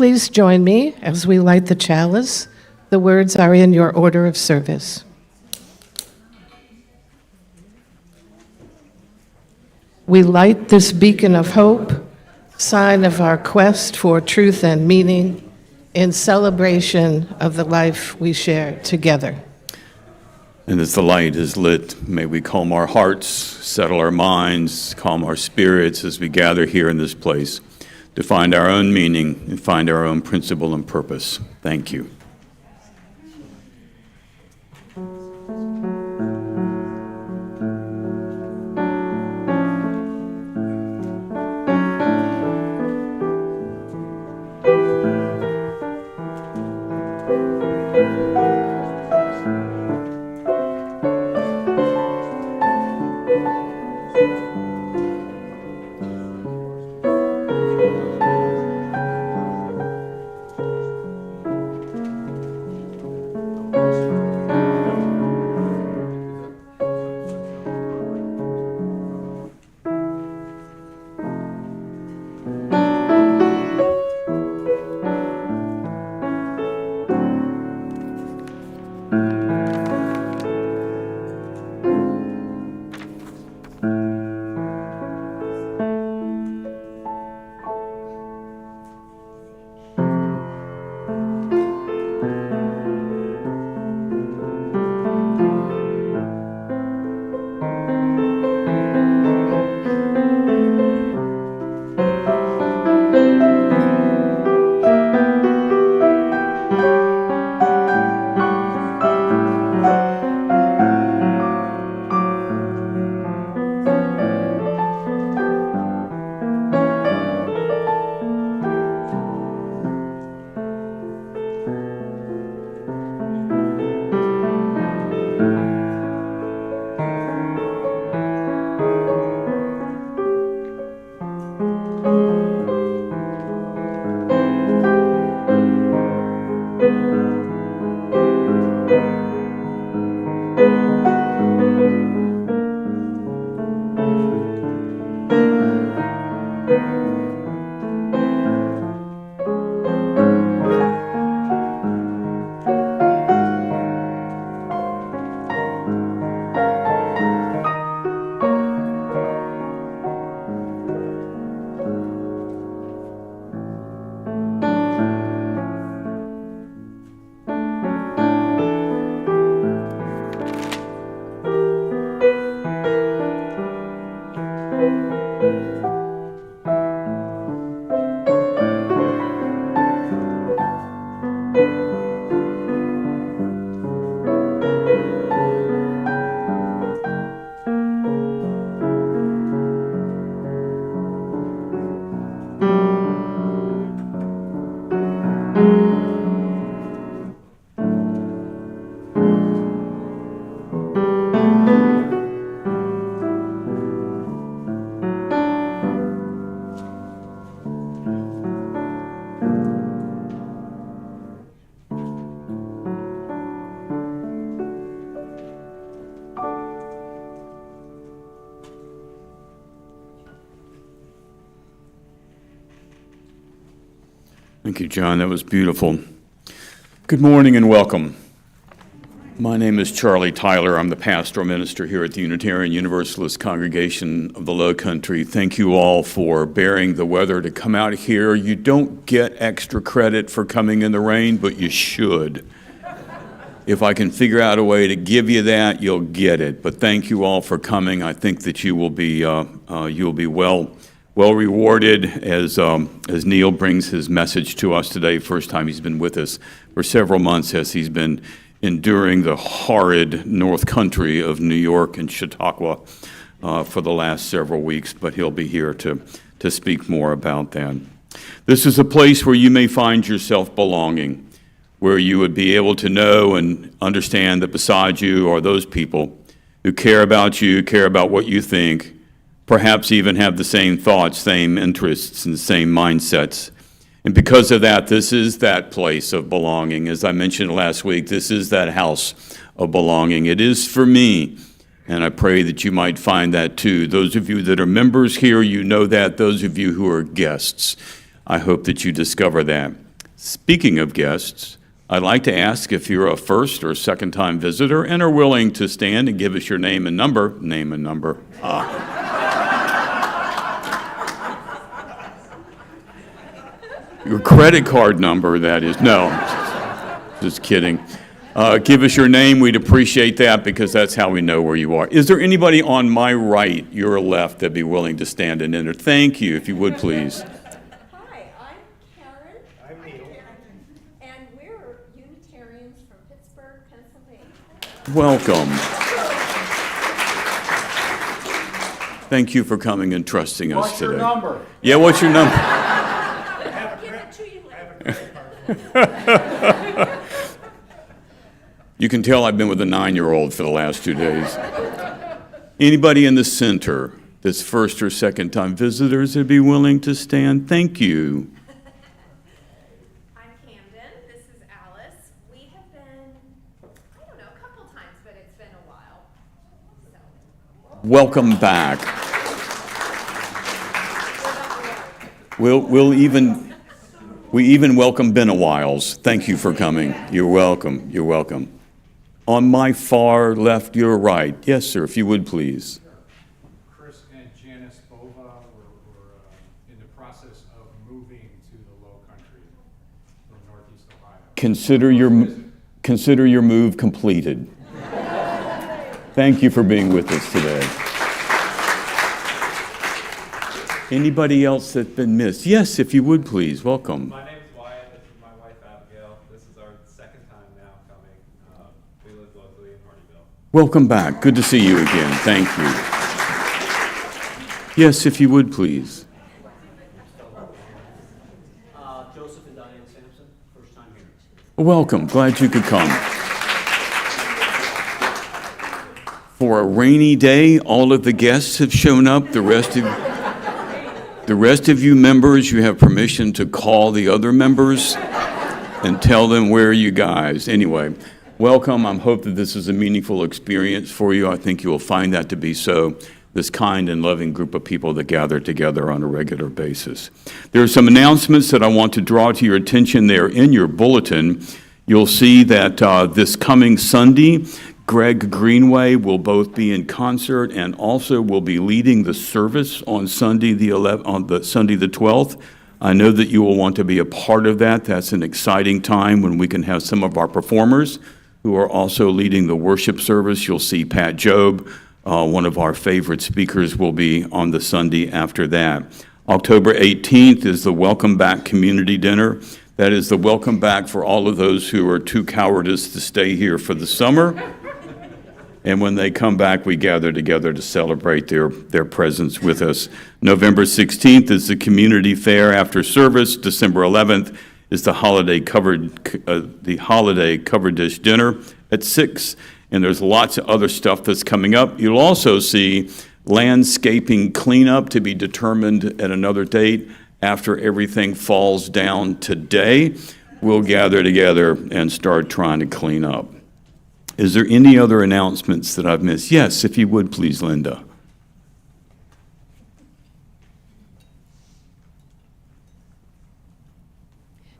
please join me as we light the chalice? The words are in your order of service. We light this beacon of hope, sign of our quest for truth and meaning, in celebration of the life we share together. And as the light is lit, may we calm our hearts, settle our minds, calm our spirits as we gather here in this place to find our own meaning and find our own principle and purpose. Thank you. Thank you, John. That was beautiful. Good morning and welcome. My name is Charlie Tyler. I'm the pastoral minister here at the Unitarian Universalist Congregation of the Low Country. Thank you all for bearing the weather to come out here. You don't get extra credit for coming in the rain, but you should. If I can figure out a way to give you that, you'll get it. But thank you all for coming. I think that you'll be well rewarded as Neal brings his message to us today. First time he's been with us for several months as he's been enduring the horrid North Country of New York and Chautauqua for the last several weeks, but he'll be here to speak more about that. This is a place where you may find yourself belonging, where you would be able to know and understand that beside you are those people who care about you, care about what you think, perhaps even have the same thoughts, same interests, and same mindsets. And because of that, this is that place of belonging. As I mentioned last week, this is that house of belonging. It is for me, and I pray that you might find that too. Those of you that are members here, you know that. Those of you who are guests, I hope that you discover that. Speaking of guests, I'd like to ask if you're a first or second-time visitor and are willing to stand and give us your name and number. Name and number. Your credit card number, that is. No, just kidding. Give us your name. We'd appreciate that because that's how we know where you are. Is there anybody on my right, your left, that'd be willing to stand and enter? Thank you, if you would, please. Hi, I'm Karen. I'm Neal. And we're Unitarians from Pittsburgh, Pennsylvania. Welcome. Thank you for coming and trusting us today. What's your number? Yeah, what's your number? Give it to you later. You can tell I've been with a 9-year-old for the last 2 days. Anybody in the center that's first or second time visitors that'd be willing to stand? Thank you. I'm Camden. This is Alice. We have been, I don't know, a couple times, but it's been a while. So. Welcome back. We even welcome been-a-whiles. Thank you for coming. You're welcome. You're welcome. On my far left, your right. Yes, sir, if you would, please. Chris and Janice Bova were in the process of moving to the Low Country from Northeast Ohio. Consider your move completed. Thank you for being with us today. Anybody else that's been missed? Yes, if you would, please. Welcome. My name is Wyatt. This is my wife, Abigail. This is our second time now coming. We live locally in Hardyville. Welcome back. Good to see you again. Thank you. Yes, if you would, please. Joseph and Diane Sampson, first time here. Welcome. Glad you could come. For a rainy day, all of the guests have shown up. The rest of you members, you have permission to call the other members and tell them where are you guys. Anyway, welcome. I hope that this is a meaningful experience for you. I think you will find that to be so. This kind and loving group of people that gather together on a regular basis. There are some announcements that I want to draw to your attention. They are in your bulletin. You'll see that this coming Sunday, Greg Greenway will both be in concert and also will be leading the service on Sunday the 12th. I know that you will want to be a part of that. That's an exciting time when we can have some of our performers who are also leading the worship service. You'll see Pat Job, one of our favorite speakers, will be on the Sunday after that. October 18th is the Welcome Back Community Dinner. That is the welcome back for all of those who are too cowardice to stay here for the summer. And when they come back, we gather together to celebrate their presence with us. November 16th is the community fair after service. December 11th is the holiday covered dish dinner at 6. And there's lots of other stuff that's coming up. You'll also see landscaping cleanup to be determined at another date. After everything falls down today, we'll gather together and start trying to clean up. Is there any other announcements that I've missed? Yes, if you would, please, Linda.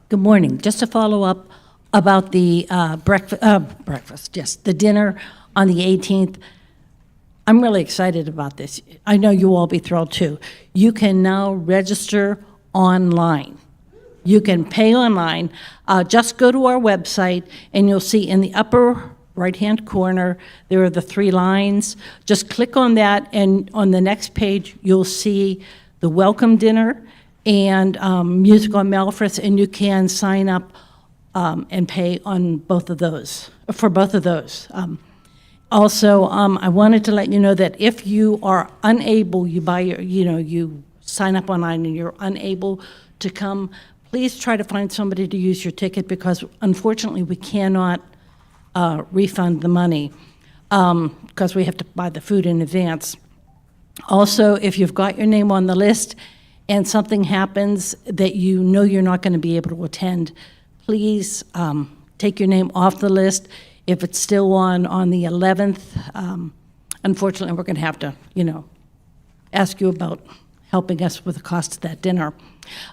Good morning. Just to follow up about the the dinner on the 18th. I'm really excited about this. I know you all be thrilled too. You can now register online. You can pay online. Just go to our website and you'll see in the upper right-hand corner, there are the 3 lines. Just click on that, and on the next page, you'll see the welcome dinner and music on Malfris, and you can sign up and pay on both of those, for both of those. Also, I wanted to let you know that if you are unable, you sign up online and you're unable to come, please try to find somebody to use your ticket, because unfortunately we cannot refund the money because we have to buy the food in advance. Also, if you've got your name on the list and something happens that you know you're not going to be able to attend, please take your name off the list. If it's still on the 11th, unfortunately, we're going to have to, ask you about helping us with the cost of that dinner.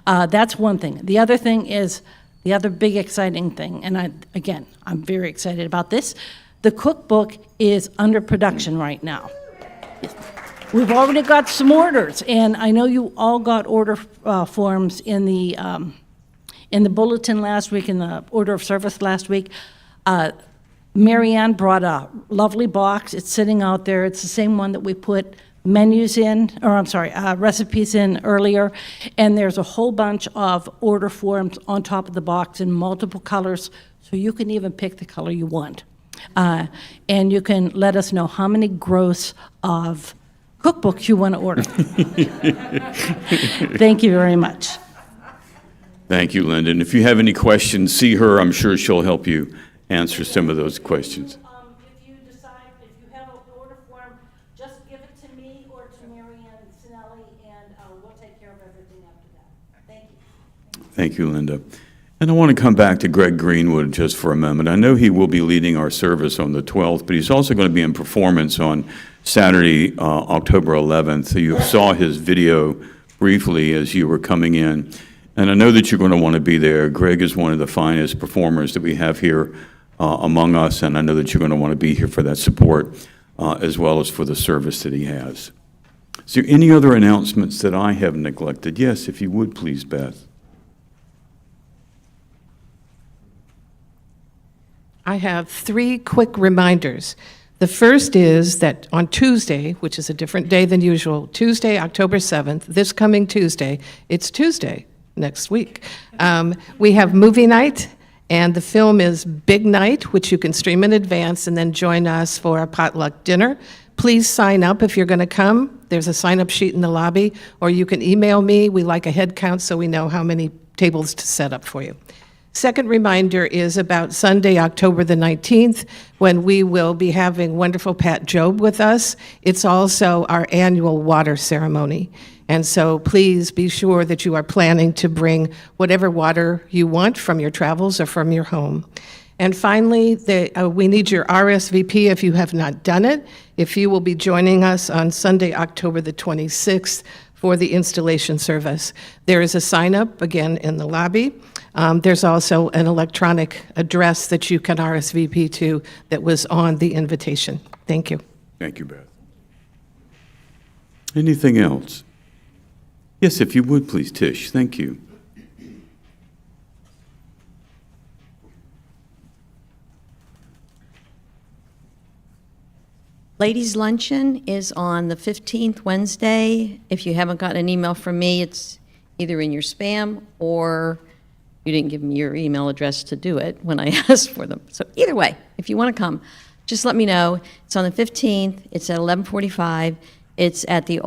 That's one thing. The other thing is The other big exciting thing, and I'm very excited about this, the cookbook is under production right now. We've already got some orders, and I know you all got order forms in the bulletin last week, in the order of service last week. Marianne brought a lovely box. It's sitting out there. It's the same one that we put recipes in earlier. And there's a whole bunch of order forms on top of the box in multiple colors, so you can even pick the color you want. And you can let us know how many gross of cookbooks you want to order. Thank you very much. Thank you, Linda. And if you have any questions, see her. I'm sure she'll help you answer some of those questions. If you decide, if you have an order form, just give it to me or to Marianne Sinelli, and we'll take care of everything after that. Thank you. Thank you, Linda. And I want to come back to Greg Greenwood just for a moment. I know he will be leading our service on the 12th, but he's also going to be in performance on Saturday, October 11th. So you saw his video briefly as you were coming in. And I know that you're going to want to be there. Greg is one of the finest performers that we have here among us, and I know that you're going to want to be here for that support as well as for the service that he has. Is there any other announcements that I have neglected? Yes, if you would, please, Beth. I have 3 quick reminders. The first is that on Tuesday, which is a different day than usual, Tuesday, October 7th, this coming Tuesday, it's Tuesday next week, we have movie night, and the film is Big Night, which you can stream in advance and then join us for a potluck dinner. Please sign up if you're going to come. There's a sign-up sheet in the lobby, or you can email me. We like a head count so we know how many tables to set up for you. Second reminder is about Sunday, October the 19th, when we will be having wonderful Pat Job with us. It's also our annual water ceremony. And so please be sure that you are planning to bring whatever water you want from your travels or from your home. And finally, we need your RSVP if you have not done it, if you will be joining us on Sunday, October the 26th for the installation service. There is a sign-up, again, in the lobby. There's also an electronic address that you can RSVP to that was on the invitation. Thank you. Thank you, Beth. Anything else? Yes, if you would, please, Tish. Thank you. Ladies' luncheon is on the 15th, Wednesday. If you haven't got an email from me, it's either in your spam or you didn't give me your email address to do it when I asked for them. So either way, if you want to come, just let me know. It's on the 15th. It's at 11:45. It's at the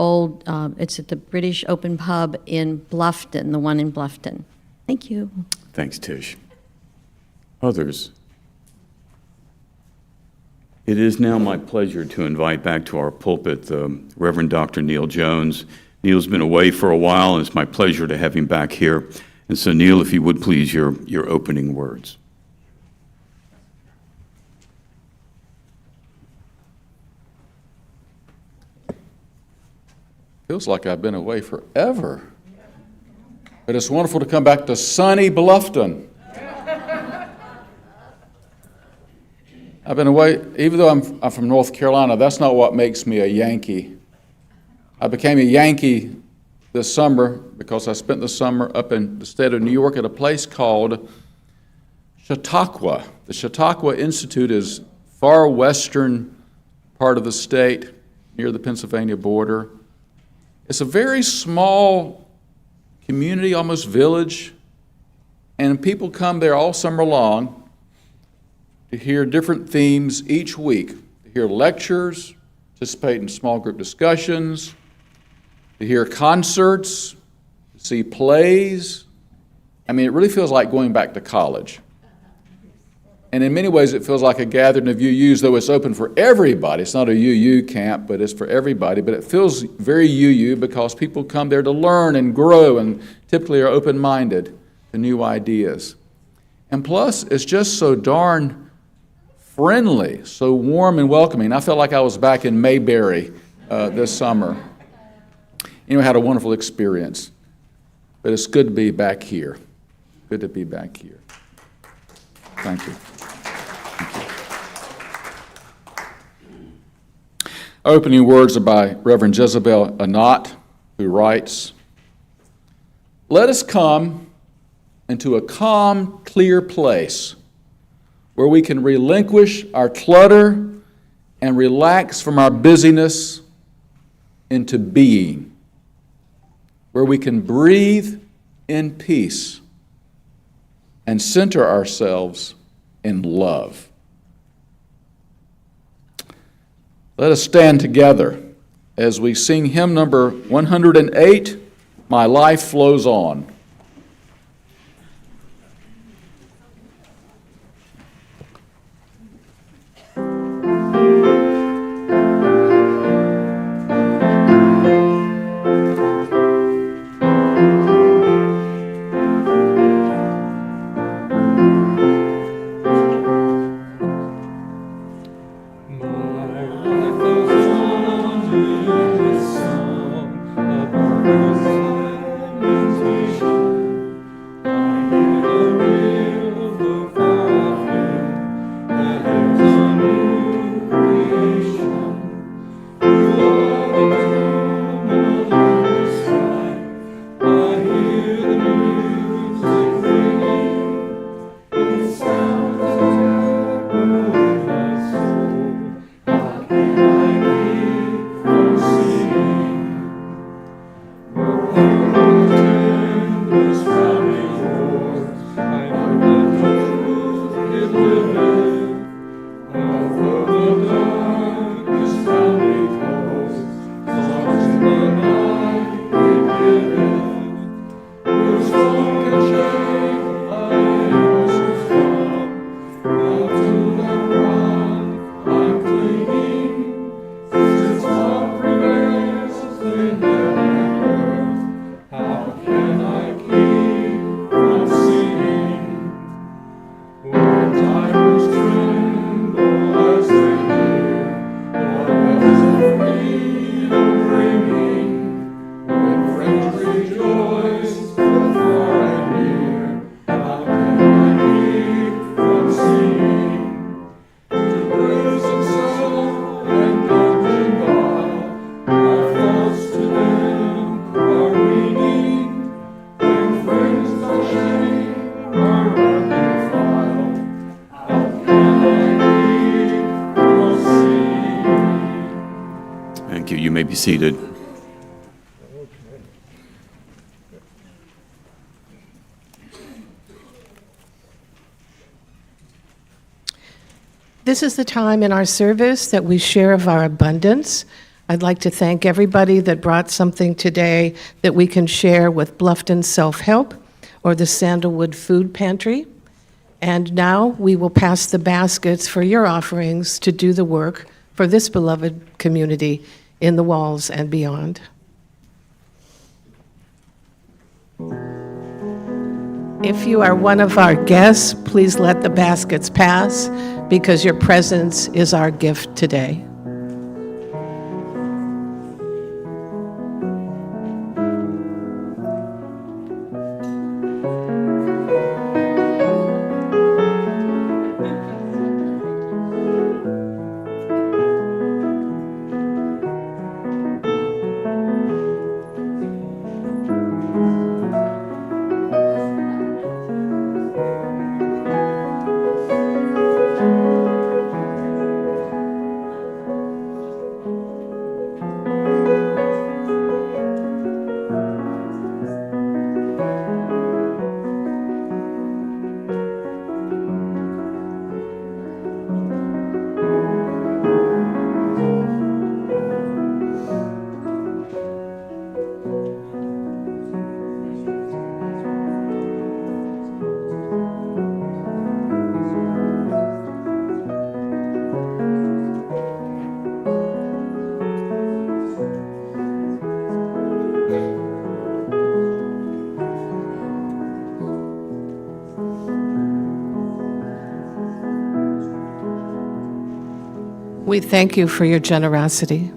it's at the British Open Pub in Bluffton, the one in Bluffton. Thank you. Thanks, Tish. Others? It is now my pleasure to invite back to our pulpit the Reverend Dr. Neal Jones. Neal's been away for a while, and it's my pleasure to have him back here. And so, Neal, if you would please, your opening words. Feels like I've been away forever. But it's wonderful to come back to sunny Bluffton. I've been away, even though I'm from North Carolina, that's not what makes me a Yankee. I became a Yankee this summer because I spent the summer up in the state of New York at a place called Chautauqua. The Chautauqua Institute is far western part of the state near the Pennsylvania border. It's a very small community, almost village, and people come there all summer long to hear different themes each week, to hear lectures, participate in small group discussions, to hear concerts, to see plays. I mean, it really feels like going back to college. And in many ways, it feels like a gathering of UUs, though it's open for everybody. It's not a UU camp, but it's for everybody. But it feels very UU because people come there to learn and grow and typically are open-minded to new ideas. And plus, it's just so darn friendly, so warm and welcoming. I felt like I was back in Mayberry this summer. You know, I had a wonderful experience. But it's good to be back here. Good to be back here. Thank you. Opening words are by Reverend Jezebel Anat, who writes, "Let us come into a calm, clear place where we can relinquish our clutter and relax from our busyness into being, where we can breathe in peace and center ourselves in love." Let us stand together as we sing hymn number 108, "My Life Flows On." Thank you. You may be seated. This is the time in our service that we share of our abundance. I'd like to thank everybody that brought something today that we can share with Bluffton Self-Help or the Sandalwood Food Pantry. And now we will pass the baskets for your offerings to do the work for this beloved community in the walls and beyond. If you are one of our guests, please let the baskets pass because your presence is our gift today. We thank you for your generosity.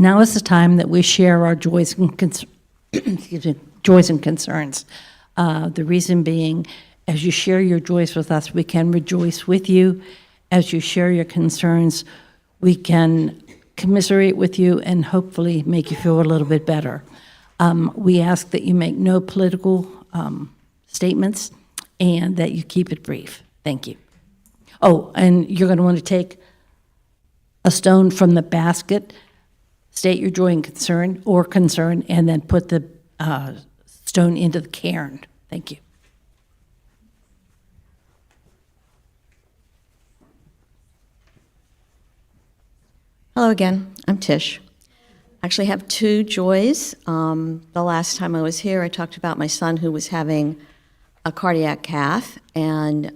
Now is the time that we share our joys and excuse me, joys and concerns. The reason being, as you share your joys with us, we can rejoice with you. As you share your concerns, we can commiserate with you and hopefully make you feel a little bit better. We ask that you make no political statements and that you keep it brief. Thank you. Oh, and you're going to want to take a stone from the basket, state your joy and concern, and then put the stone into the cairn. Thank you. Hello again, I'm Tish. I actually have two joys. The last time I was here, I talked about my son who was having a cardiac cath, and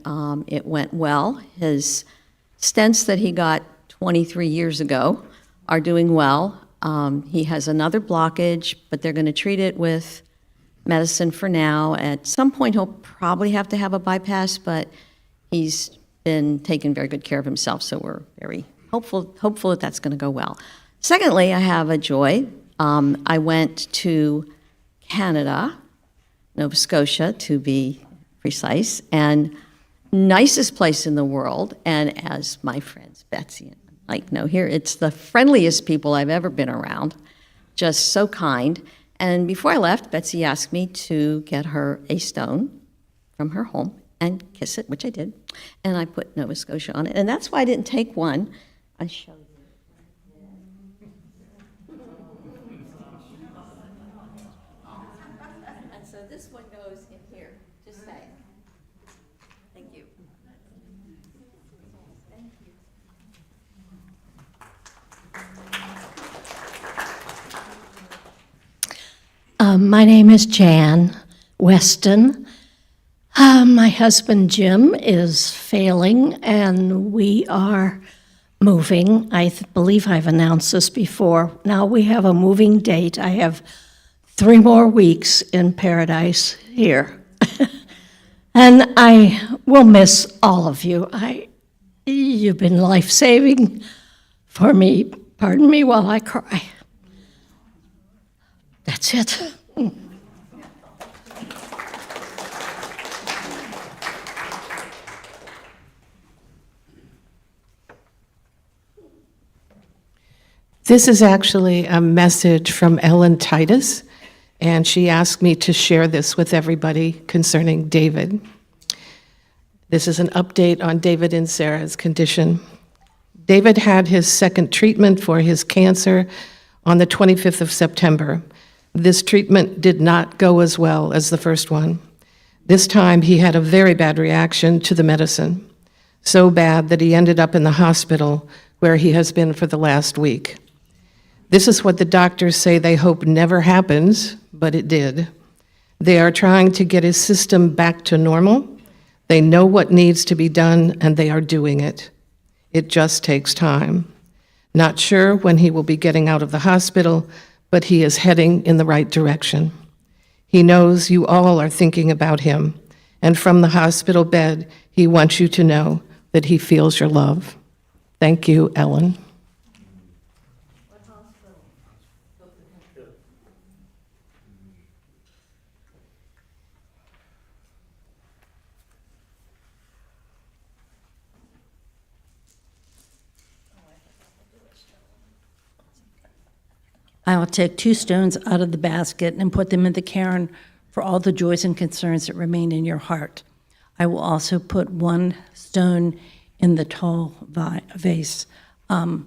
it went well. His stents that he got 23 years ago are doing well. He has another blockage, but they're going to treat it with medicine for now. At some point, he'll probably have to have a bypass, but he's been taking very good care of himself, so we're very hopeful that that's going to go well. Secondly, I have a joy. I went to Canada, Nova Scotia, to be precise, and nicest place in the world. And as my friends Betsy and Mike know here, it's the friendliest people I've ever been around, just so kind. And before I left, Betsy asked me to get her a stone from her home and kiss it, which I did. And I put Nova Scotia on it. And that's why I didn't take one. I showed you. And so this one goes in here, just saying. Thank you. Thank you. My name is Jan Weston. My husband Jim is failing, and we are moving. I believe I've announced this before. Now we have a moving date. I have 3 more weeks in paradise here. And I will miss all of you. You've been life-saving for me. Pardon me while I cry. That's it. This is actually a message from Ellen Titus, and she asked me to share this with everybody concerning David. This is an update on David and Sarah's condition. David had his second treatment for his cancer on the 25th of September. This treatment did not go as well as the first one. This time he had a very bad reaction to the medicine, so bad that he ended up in the hospital where he has been for the last week. This is what the doctors say they hope never happens, but it did. They are trying to get his system back to normal. They know what needs to be done, and they are doing it. It just takes time. Not sure when he will be getting out of the hospital, but he is heading in the right direction. He knows you all are thinking about him, and from the hospital bed, he wants you to know that he feels your love. Thank you, Ellen. I will take 2 stones out of the basket and put them in the cairn for all the joys and concerns that remain in your heart. I will also put 1 stone in the tall vase to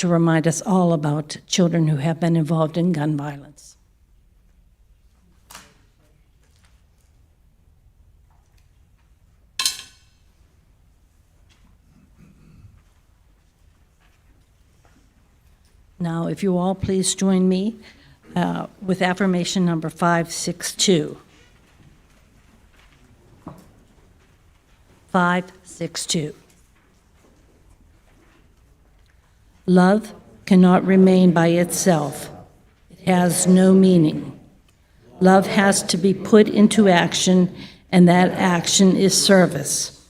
remind us all about children who have been involved in gun violence. Now, if you all please join me with affirmation number 562. 562. Love cannot remain by itself. It has no meaning. Love has to be put into action, and that action is service.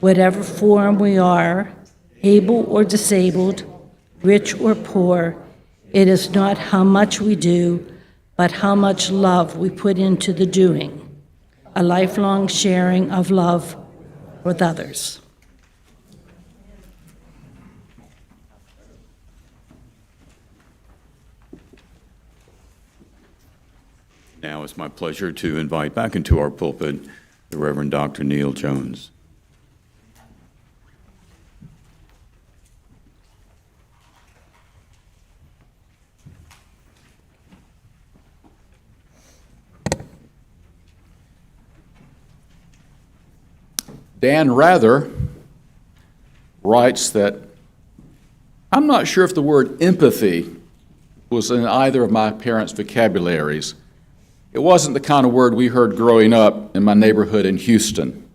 Whatever form we are, able or disabled, rich or poor, It is not how much we do, but how much love we put into the doing. A lifelong sharing of love with others. Now it's my pleasure to invite back into our pulpit the Reverend Dr. Neal Jones. Dan Rather writes that, I'm not sure if the word empathy was in either of my parents' vocabularies. It wasn't the kind of word we heard growing up in my neighborhood in Houston.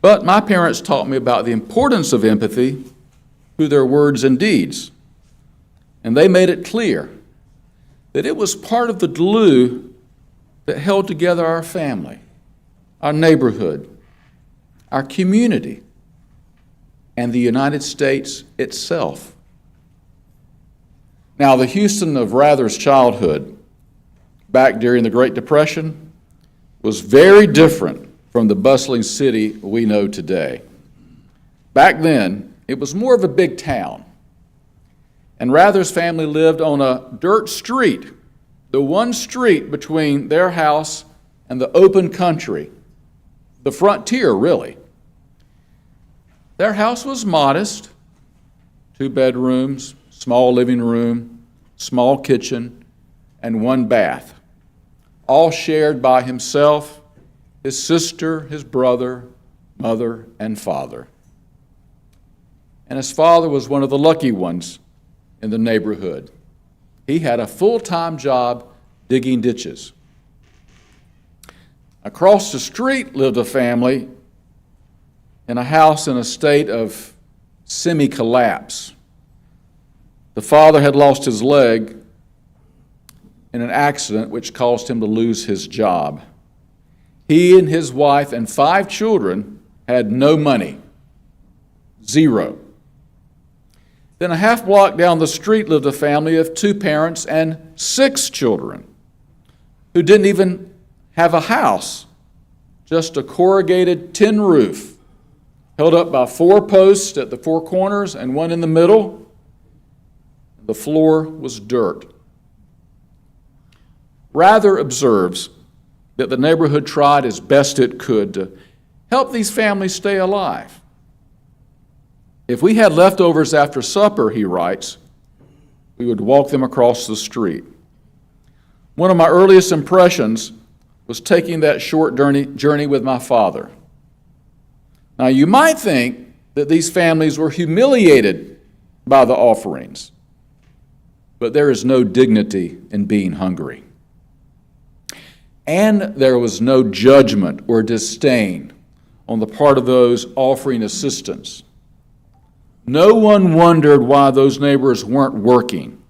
But my parents taught me about the importance of empathy through their words and deeds. And they made it clear that it was part of the glue that held together our family, our neighborhood, our community, and the United States itself. Now, the Houston of Rather's childhood, back during the Great Depression, was very different from the bustling city we know today. Back then, it was more of a big town, and Rather's family lived on a dirt street, the one street between their house and the open country, the frontier, really. Their house was modest, 2 bedrooms, small living room, small kitchen, and 1 bath, all shared by himself, his sister, his brother, mother, and father. And his father was one of the lucky ones in the neighborhood. He had a full-time job digging ditches. Across the street lived a family in a house in a state of semi-collapse. The father had lost his leg in an accident which caused him to lose his job. He and his wife and 5 children had no money, 0. Then a half block down the street lived a family of 2 parents and 6 children who didn't even have a house, just a corrugated tin roof held up by 4 posts at the 4 corners and 1 in the middle. The floor was dirt. Rather observes that the neighborhood tried as best it could to help these families stay alive. If we had leftovers after supper, he writes, we would walk them across the street. One of my earliest impressions was taking that short journey with my father. Now, you might think that these families were humiliated by the offerings, but there is no dignity in being hungry. And there was no judgment or disdain on the part of those offering assistance. No one wondered why those neighbors weren't working,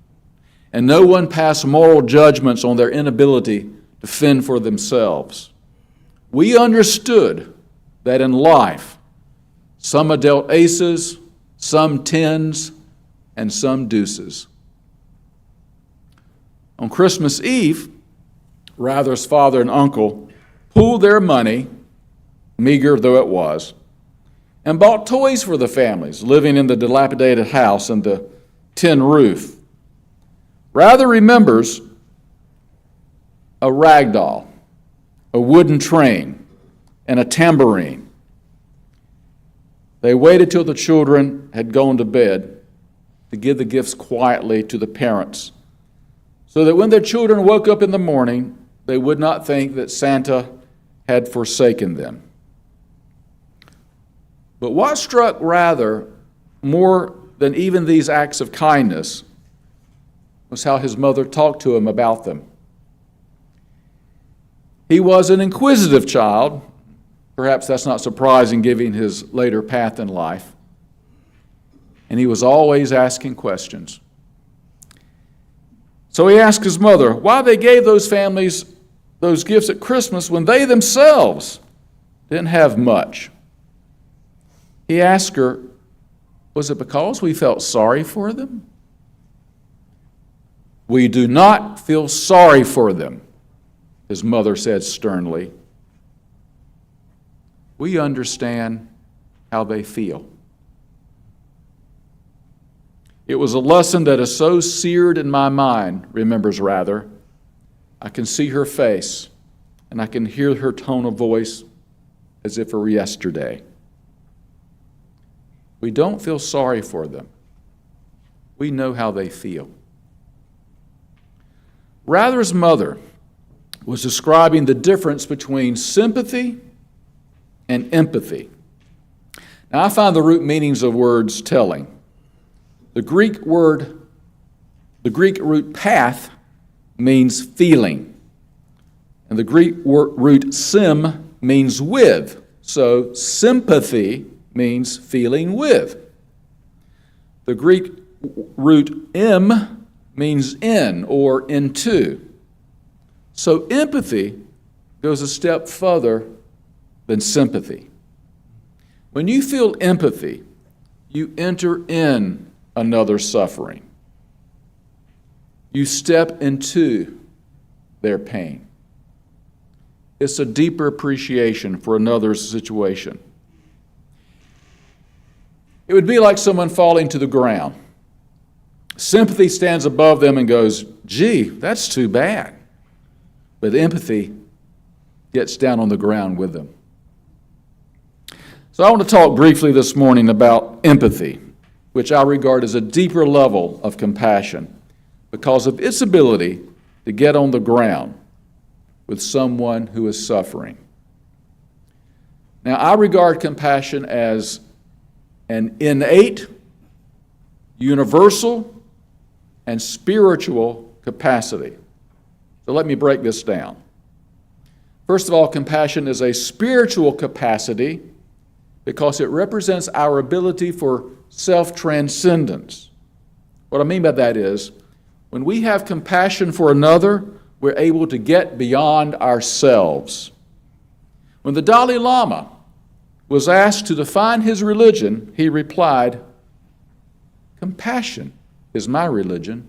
and no one passed moral judgments on their inability to fend for themselves. We understood that in life, some are dealt aces, some tens, and some deuces. On Christmas Eve, Rather's father and uncle pooled their money, meager though it was, and bought toys for the families living in the dilapidated house and the tin roof. Rather remembers a rag doll, a wooden train, and a tambourine. They waited till the children had gone to bed to give the gifts quietly to the parents, so that when their children woke up in the morning, they would not think that Santa had forsaken them. But what struck Rather more than even these acts of kindness was how his mother talked to him about them. He was an inquisitive child. Perhaps that's not surprising given his later path in life. And he was always asking questions. So he asked his mother why they gave those families those gifts at Christmas when they themselves didn't have much. He asked her, was it because we felt sorry for them? We do not feel sorry for them, his mother said sternly. We understand how they feel. It was a lesson that is so seared in my mind, remembers Rather. I can see her face, and I can hear her tone of voice as if it were yesterday. We don't feel sorry for them. We know how they feel. Rather's mother was describing the difference between sympathy and empathy. Now, I find the root meanings of words telling. The Greek root path means feeling. And the Greek root sim means with. So sympathy means feeling with. The Greek root m means in or into. So empathy goes a step further than sympathy. When you feel empathy, you enter in another's suffering. You step into their pain. It's a deeper appreciation for another's situation. It would be like someone falling to the ground. Sympathy stands above them and goes, gee, that's too bad. But empathy gets down on the ground with them. So I want to talk briefly this morning about empathy, which I regard as a deeper level of compassion because of its ability to get on the ground with someone who is suffering. Now, I regard compassion as an innate, universal, and spiritual capacity. So let me break this down. First of all, compassion is a spiritual capacity because it represents our ability for self-transcendence. What I mean by that is, when we have compassion for another, we're able to get beyond ourselves. When the Dalai Lama was asked to define his religion, he replied, "Compassion is my religion."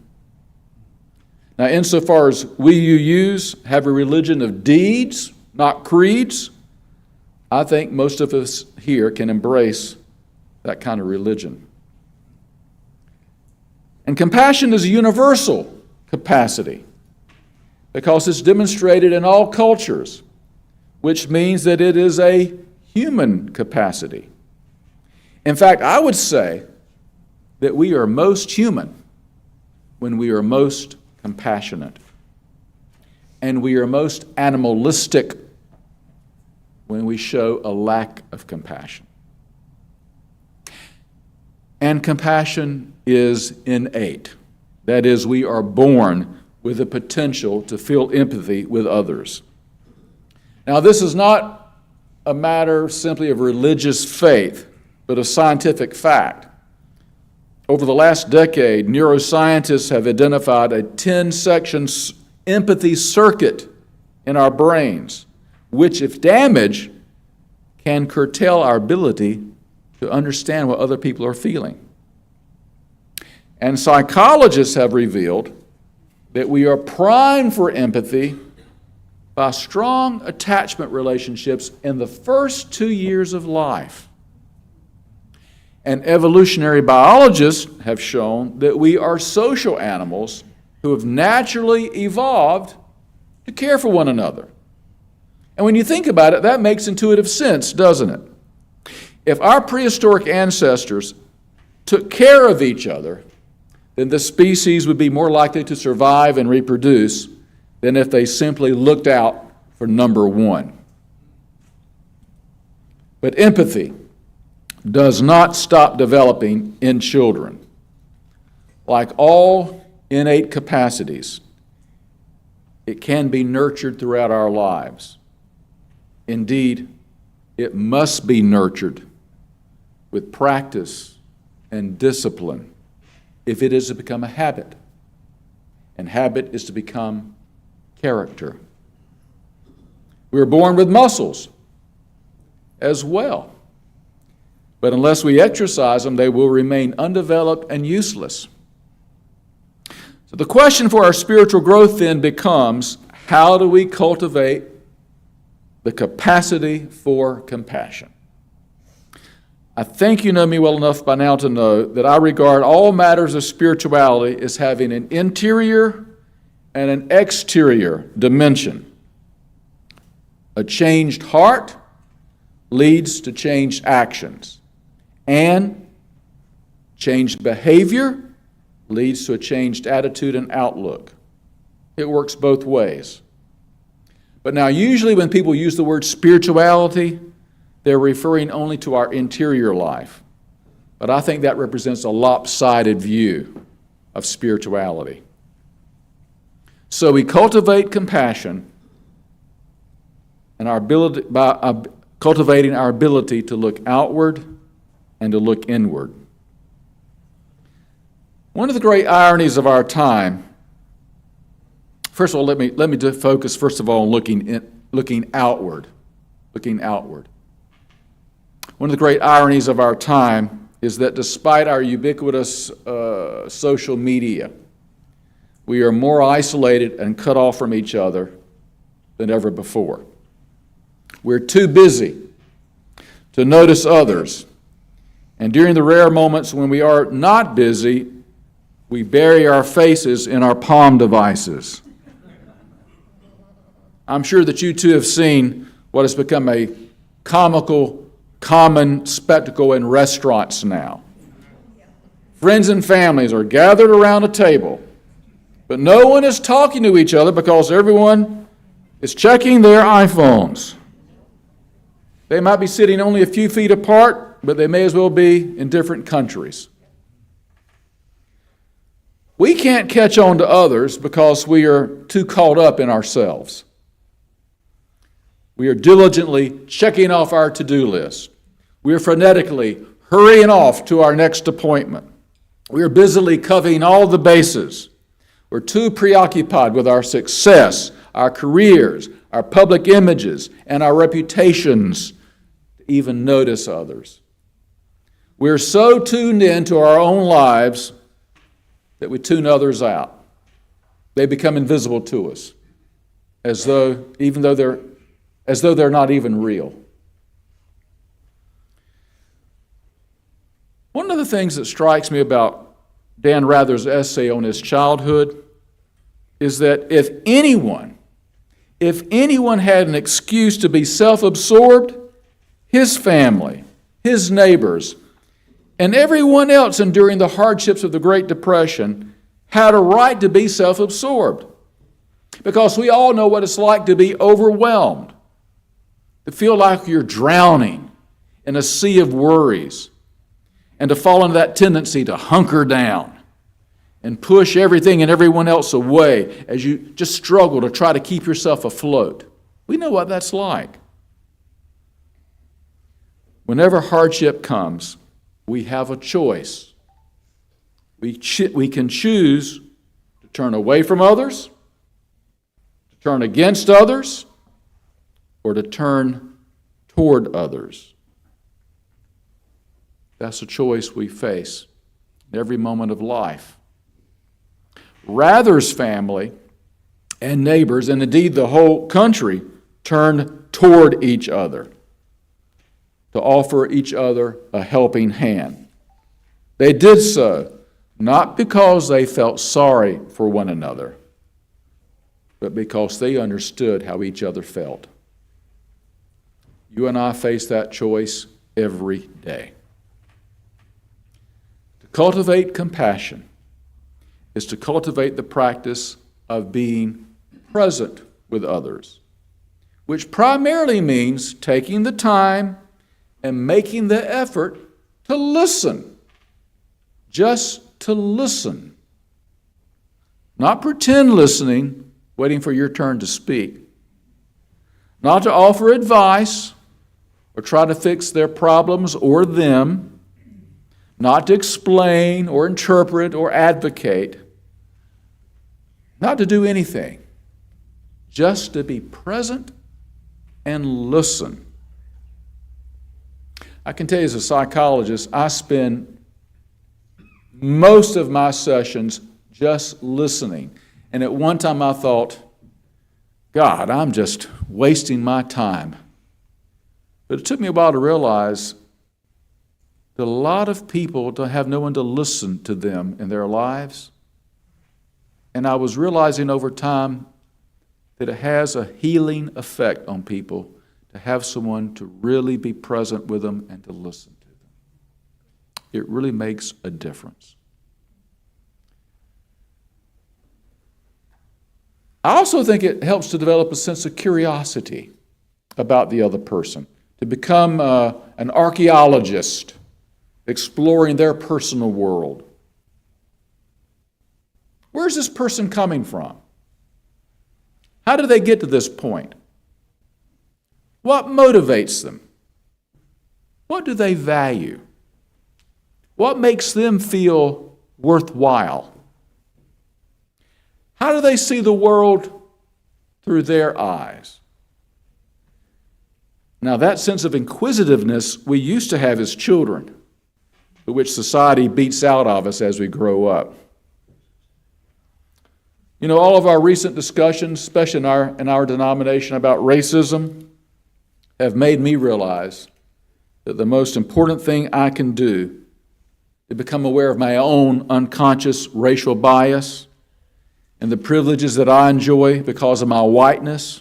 Now, insofar as we UUs have a religion of deeds, not creeds, I think most of us here can embrace that kind of religion. And compassion is a universal capacity because it's demonstrated in all cultures, which means that it is a human capacity. In fact, I would say that we are most human when we are most compassionate, and we are most animalistic when we show a lack of compassion. And compassion is innate. That is, we are born with the potential to feel empathy with others. Now, this is not a matter simply of religious faith, but of scientific fact. Over the last decade, neuroscientists have identified a 10-section empathy circuit in our brains, which, if damaged, can curtail our ability to understand what other people are feeling. And psychologists have revealed that we are primed for empathy by strong attachment relationships in the first 2 years of life. And evolutionary biologists have shown that we are social animals who have naturally evolved to care for one another. And when you think about it, that makes intuitive sense, doesn't it? If our prehistoric ancestors took care of each other, then the species would be more likely to survive and reproduce than if they simply looked out for number one. But empathy does not stop developing in children. Like all innate capacities, it can be nurtured throughout our lives. Indeed, it must be nurtured with practice and discipline if it is to become a habit. And habit is to become character. We are born with muscles as well. But unless we exercise them, they will remain undeveloped and useless. So the question for our spiritual growth then becomes, how do we cultivate the capacity for compassion? I think you know me well enough by now to know that I regard all matters of spirituality as having an interior and an exterior dimension. A changed heart leads to changed actions, and changed behavior leads to a changed attitude and outlook. It works both ways. But now, usually when people use the word spirituality, they're referring only to our interior life. But I think that represents a lopsided view of spirituality. So we cultivate compassion and our ability, by cultivating our ability to look outward and to look inward. One of the great ironies of our time, first of all, let me focus first of all on looking outward. Looking outward. One of the great ironies of our time is that despite our ubiquitous social media, we are more isolated and cut off from each other than ever before. We're too busy to notice others, and during the rare moments when we are not busy, we bury our faces in our palm devices. I'm sure that you too have seen what has become a comical, common spectacle in restaurants now. Friends and families are gathered around a table, but no one is talking to each other because everyone is checking their iPhones. They might be sitting only a few feet apart, but they may as well be in different countries. We can't catch on to others because we are too caught up in ourselves. We are diligently checking off our to-do list. We are frenetically hurrying off to our next appointment. We are busily covering all the bases. We're too preoccupied with our success, our careers, our public images, and our reputations to even notice others. We're so tuned into our own lives that we tune others out. They become invisible to us, as though they're not even real. One of the things that strikes me about Dan Rather's essay on his childhood is that if anyone had an excuse to be self-absorbed, his family, his neighbors, and everyone else enduring the hardships of the Great Depression had a right to be self-absorbed. Because we all know what it's like to be overwhelmed, to feel like you're drowning in a sea of worries, and to fall into that tendency to hunker down and push everything and everyone else away as you just struggle to try to keep yourself afloat. We know what that's like. Whenever hardship comes, we have a choice. We can choose to turn away from others, to turn against others, or to turn toward others. That's a choice we face in every moment of life. Rather's family and neighbors, and indeed the whole country, turned toward each other to offer each other a helping hand. They did so not because they felt sorry for one another, but because they understood how each other felt. You and I face that choice every day. To cultivate compassion is to cultivate the practice of being present with others, which primarily means taking the time and making the effort to listen. Just to listen. Not pretend listening, waiting for your turn to speak. Not to offer advice or try to fix their problems or them. Not to explain or interpret or advocate. Not to do anything. Just to be present and listen. I can tell you as a psychologist, I spend most of my sessions just listening. And at one time I thought, God, I'm just wasting my time. But it took me a while to realize that a lot of people don't have no one to listen to them in their lives. And I was realizing over time that it has a healing effect on people to have someone to really be present with them and to listen to them. It really makes a difference. I also think it helps to develop a sense of curiosity about the other person, to become an archaeologist exploring their personal world. Where's this person coming from? How did they get to this point? What motivates them? What do they value? What makes them feel worthwhile? How do they see the world through their eyes? Now, that sense of inquisitiveness we used to have as children, but which society beats out of us as we grow up. You know, all of our recent discussions, especially in our denomination about racism, have made me realize that the most important thing I can do to become aware of my own unconscious racial bias and the privileges that I enjoy because of my whiteness,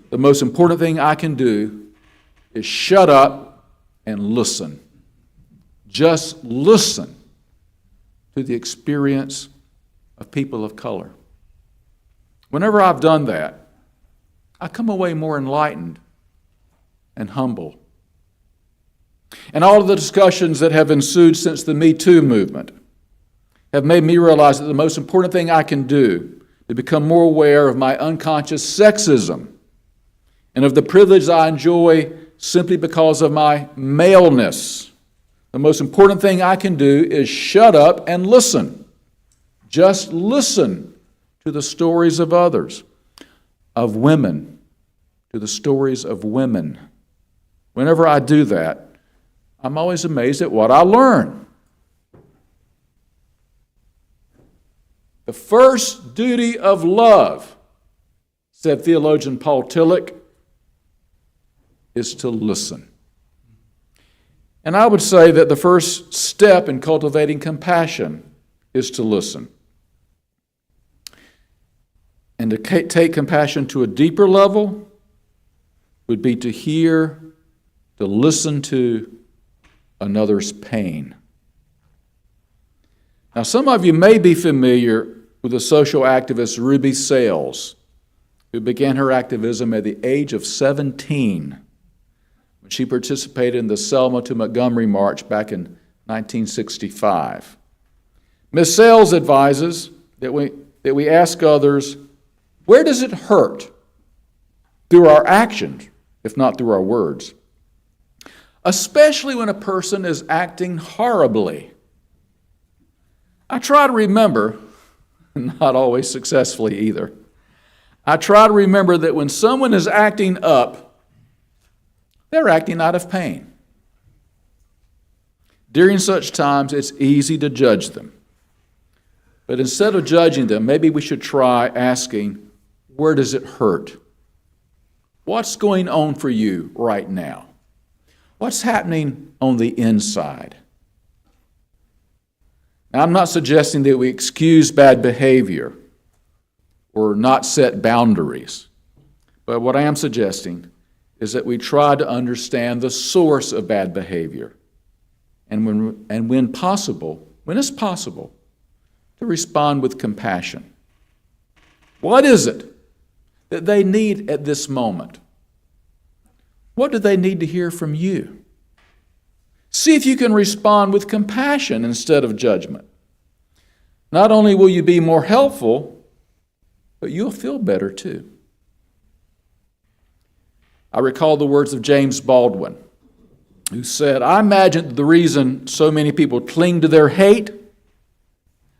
the most important thing I can do is shut up and listen. Just listen to the experience of people of color. Whenever I've done that, I come away more enlightened and humble. And all of the discussions that have ensued since the Me Too movement have made me realize that the most important thing I can do to become more aware of my unconscious sexism and of the privilege I enjoy simply because of my maleness, the most important thing I can do is shut up and listen. Just listen to the stories of others, of women, to the stories of women. Whenever I do that, I'm always amazed at what I learn. The first duty of love, said theologian Paul Tillich, is to listen. And I would say that the first step in cultivating compassion is to listen. And to take compassion to a deeper level would be to hear, to listen to another's pain. Now, some of you may be familiar with the social activist Ruby Sales, who began her activism at the age of 17 when she participated in the Selma to Montgomery March back in 1965. Ms. Sales advises that we ask others, where does it hurt? Through our actions, if not through our words. Especially when a person is acting horribly. I try to remember, not always successfully either, I try to remember that when someone is acting up, they're acting out of pain. During such times, it's easy to judge them. But instead of judging them, maybe we should try asking, where does it hurt? What's going on for you right now? What's happening on the inside? Now, I'm not suggesting that we excuse bad behavior or not set boundaries, but what I am suggesting is that we try to understand the source of bad behavior and when it's possible, to respond with compassion. What is it that they need at this moment? What do they need to hear from you? See if you can respond with compassion instead of judgment. Not only will you be more helpful, but you'll feel better too. I recall the words of James Baldwin, who said, I imagine the reason so many people cling to their hate,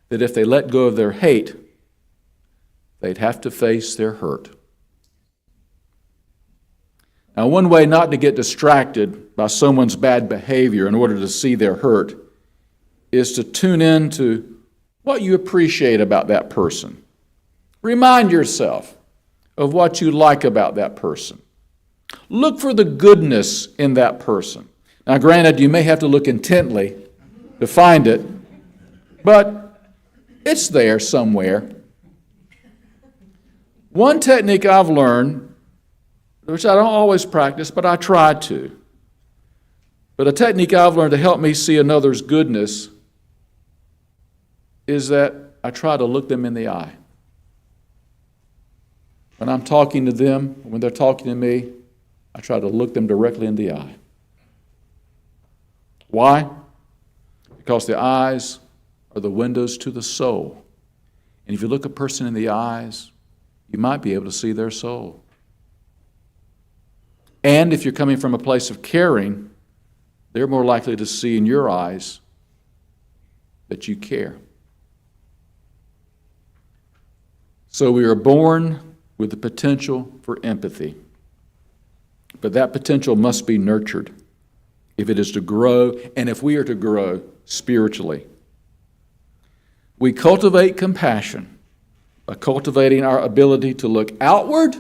that if they let go of their hate, they'd have to face their hurt. Now, one way not to get distracted by someone's bad behavior in order to see their hurt is to tune in to what you appreciate about that person. Remind yourself of what you like about that person. Look for the goodness in that person. Now, granted, you may have to look intently to find it, but it's there somewhere. One technique I've learned, which I don't always practice, but I try to, but a technique I've learned to help me see another's goodness is that I try to look them in the eye. When I'm talking to them, when they're talking to me, I try to look them directly in the eye. Why? Because the eyes are the windows to the soul. And if you look a person in the eyes, you might be able to see their soul. And if you're coming from a place of caring, they're more likely to see in your eyes that you care. So we are born with the potential for empathy. But that potential must be nurtured if it is to grow, and if we are to grow spiritually. We cultivate compassion by cultivating our ability to look outward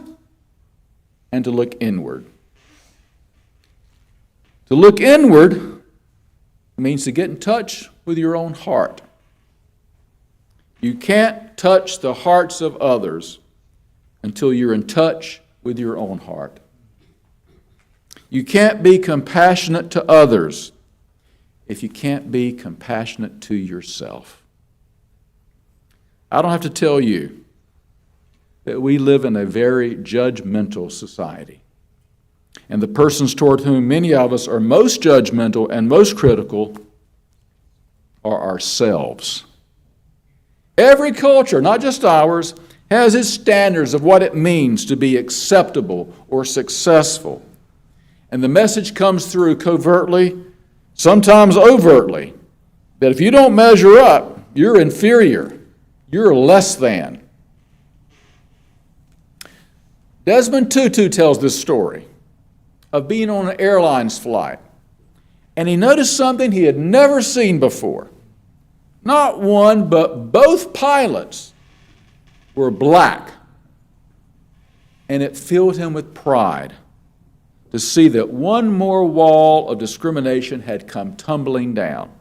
and to look inward. To look inward means to get in touch with your own heart. You can't touch the hearts of others until you're in touch with your own heart. You can't be compassionate to others if you can't be compassionate to yourself. I don't have to tell you that we live in a very judgmental society. And the persons toward whom many of us are most judgmental and most critical are ourselves. Every culture, not just ours, has its standards of what it means to be acceptable or successful. And the message comes through covertly, sometimes overtly, that if you don't measure up, you're inferior, you're less than. Desmond Tutu tells this story of being on an airlines flight, and he noticed something he had never seen before. Not one, but both pilots were black, and it filled him with pride to see that one more wall of discrimination had come tumbling down.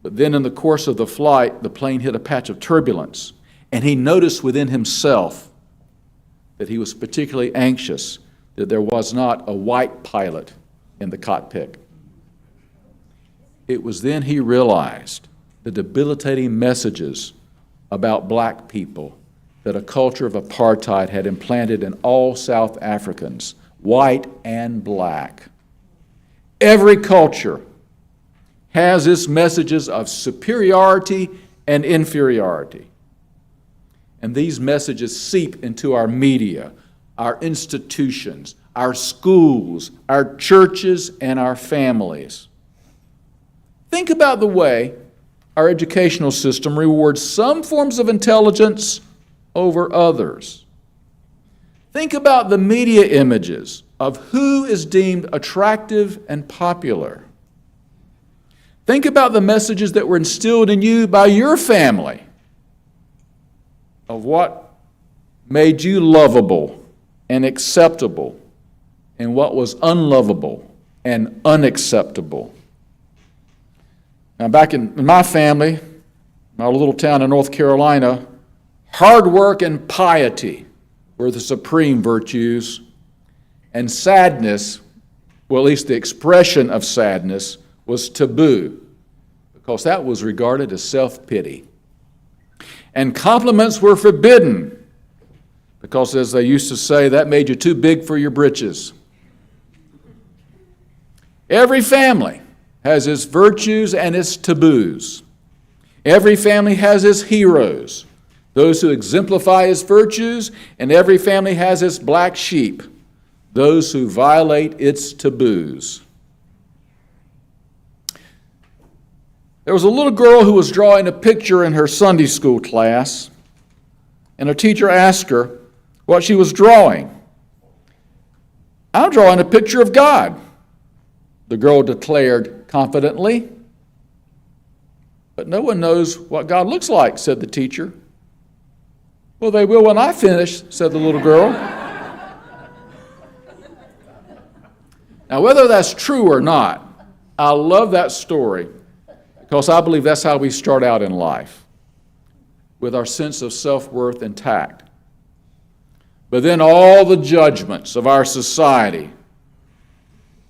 But then in the course of the flight, the plane hit a patch of turbulence, and he noticed within himself that he was particularly anxious that there was not a white pilot in the cockpit. It was then he realized the debilitating messages about black people that a culture of apartheid had implanted in all South Africans, white and black. Every culture has its messages of superiority and inferiority. And these messages seep into our media, our institutions, our schools, our churches, and our families. Think about the way our educational system rewards some forms of intelligence over others. Think about the media images of who is deemed attractive and popular. Think about the messages that were instilled in you by your family of what made you lovable and acceptable and what was unlovable and unacceptable. Now, back in my family, my little town in North Carolina, hard work and piety were the supreme virtues, and sadness, well, at least the expression of sadness, was taboo, because that was regarded as self-pity. And compliments were forbidden, because as they used to say, that made you too big for your britches. Every family has its virtues and its taboos. Every family has its heroes, those who exemplify its virtues, and every family has its black sheep, those who violate its taboos. There was a little girl who was drawing a picture in her Sunday school class, and her teacher asked her what she was drawing. "I'm drawing a picture of God," the girl declared confidently. But no one knows what God looks like, said the teacher. Well, they will when I finish, said the little girl. Now, whether that's true or not, I love that story because I believe that's how we start out in life, with our sense of self-worth intact. But then all the judgments of our society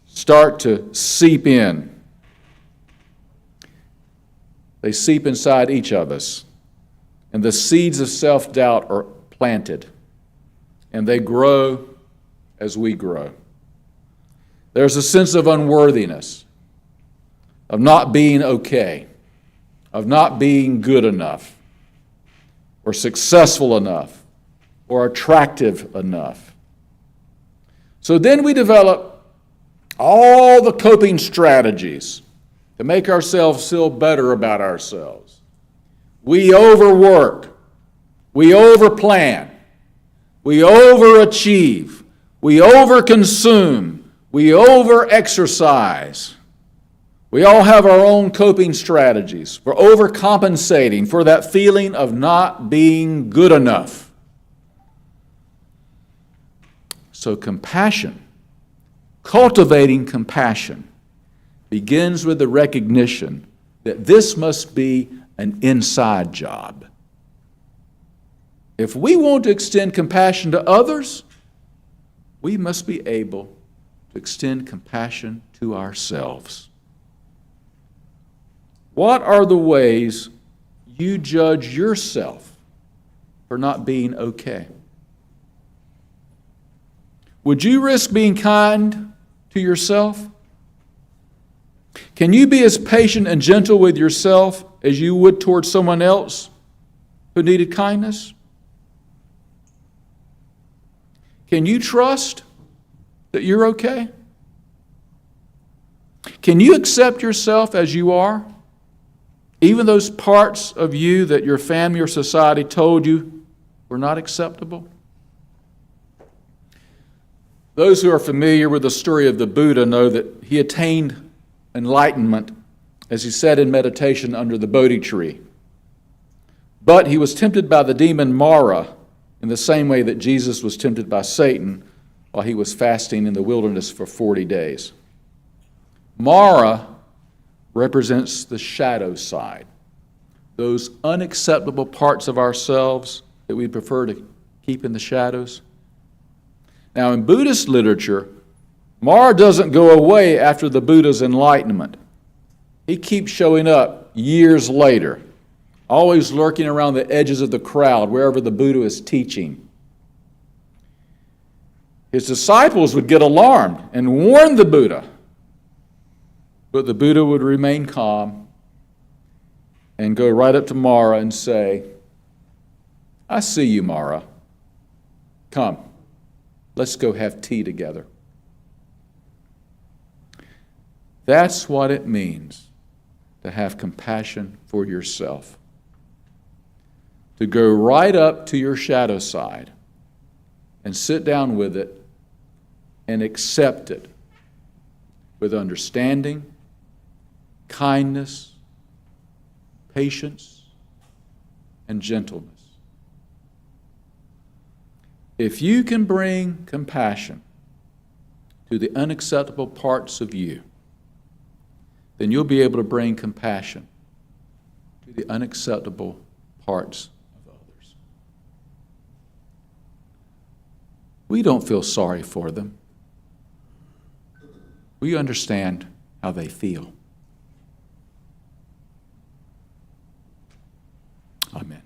start to seep in. They seep inside each of us, and the seeds of self-doubt are planted, and they grow as we grow. There's a sense of unworthiness, of not being okay, of not being good enough, or successful enough, or attractive enough. So then we develop all the coping strategies to make ourselves feel better about ourselves. We overwork, we overplan, we overachieve, we overconsume, we overexercise. We all have our own coping strategies for overcompensating for that feeling of not being good enough. So compassion, cultivating compassion, begins with the recognition that this must be an inside job. If we want to extend compassion to others, we must be able to extend compassion to ourselves. What are the ways you judge yourself for not being okay? Would you risk being kind to yourself? Can you be as patient and gentle with yourself as you would towards someone else who needed kindness? Can you trust that you're okay? Can you accept yourself as you are? Even those parts of you that your family or society told you were not acceptable? Those who are familiar with the story of the Buddha know that he attained enlightenment as he sat in meditation under the Bodhi tree. But he was tempted by the demon Mara in the same way that Jesus was tempted by Satan while he was fasting in the wilderness for 40 days. Mara represents the shadow side, those unacceptable parts of ourselves that we prefer to keep in the shadows. Now, in Buddhist literature, Mara doesn't go away after the Buddha's enlightenment. He keeps showing up years later, always lurking around the edges of the crowd wherever the Buddha is teaching. His disciples would get alarmed and warn the Buddha, but the Buddha would remain calm and go right up to Mara and say, "I see you, Mara. Come, let's go have tea together." That's what it means to have compassion for yourself. To go right up to your shadow side and sit down with it and accept it with understanding, kindness, patience, and gentleness. If you can bring compassion to the unacceptable parts of you, then you'll be able to bring compassion to the unacceptable parts of others. We don't feel sorry for them. We understand how they feel. Amen.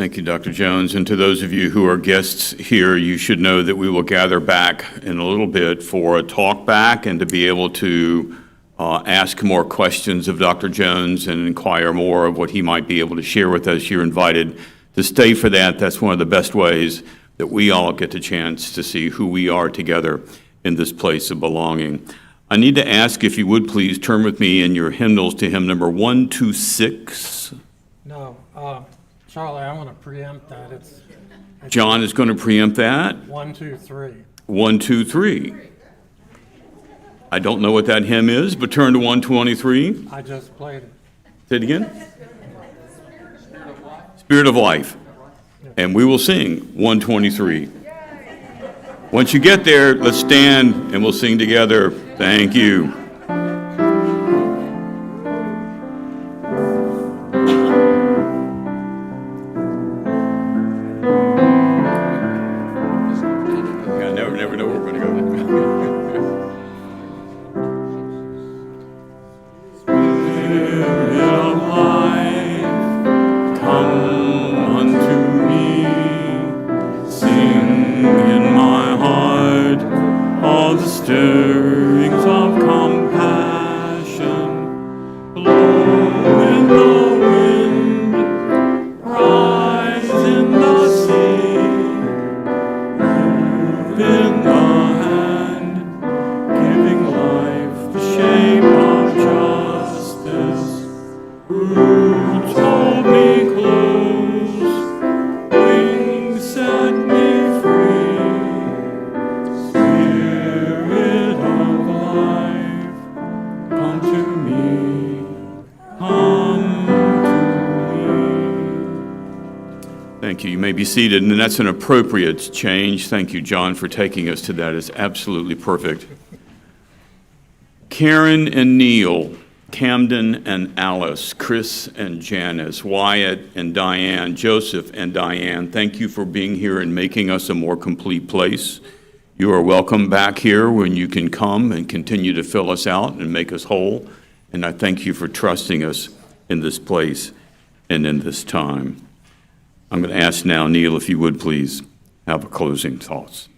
Thank you, Dr. Jones. And to those of you who are guests here, you should know that we will gather back in a little bit for a talk back and to be able to ask more questions of Dr. Jones and inquire more of what he might be able to share with us. You're invited to stay for that. That's one of the best ways that we all get the chance to see who we are together in this place of belonging. I need to ask if you would please turn with me in your hymnals to hymn number 126. No, Charlie, I want to preempt that. It's John is going to preempt that. 1, 2, 3. 1, 2, 3. I don't know what that hymn is, but turn to 123. I just played it. Say it again. Spirit of Life. And we will sing 123. Once you get there, let's stand and we'll sing together. Thank you. I never know where we're going to go. Spirit of life, come unto me. Sing in my heart all the stirrings of compassion. Blow in the wind, rise in the sea, move in the hand, giving life the shape of justice. Roots hold me close, wings set me free. Spirit of life, come to me, come to me. Thank you. You may be seated, and that's an appropriate change. Thank you, John, for taking us to that. It's absolutely perfect. Karen and Neal, Camden and Alice, Chris and Janice, Wyatt and Diane, Joseph and Diane, thank you for being here and making us a more complete place. You are welcome back here when you can come and continue to fill us out and make us whole. And I thank you for trusting us in this place and in this time. I'm going to ask now, Neal, if you would please have a closing thoughts.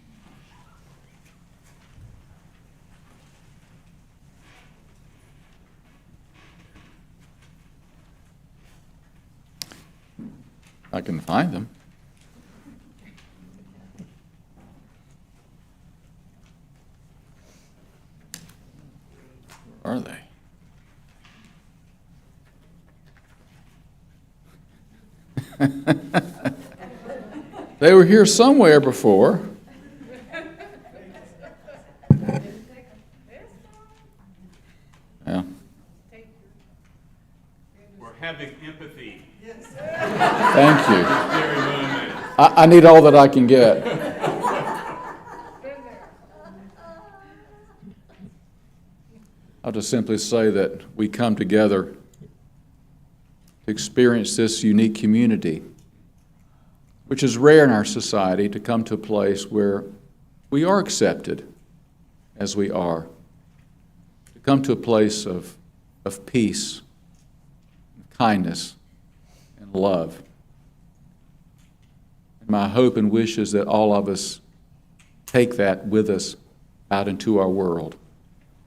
I can find them. Where are they? They were here somewhere before. Yeah. We're having empathy. Thank you. I need all that I can get. I'll just simply say that we come together to experience this unique community, which is rare in our society, to come to a place where we are accepted as we are, to come to a place of peace, kindness, and love. And my hope and wish is that all of us take that with us out into our world,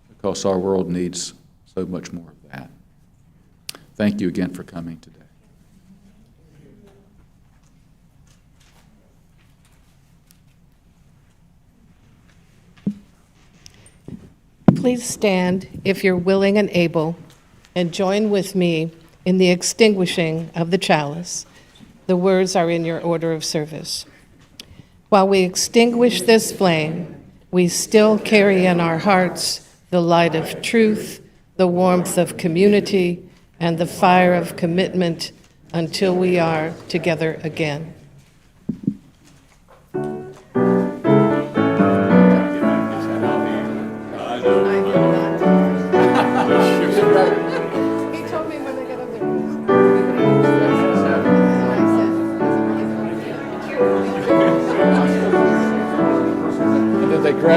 because our world needs so much more of that. Thank you again for coming today. Please stand if you're willing and able, and join with me in the extinguishing of the chalice. The words are in your order of service. While we extinguish this flame, we still carry in our hearts the light of truth, the warmth of community, and the fire of commitment until we are together again.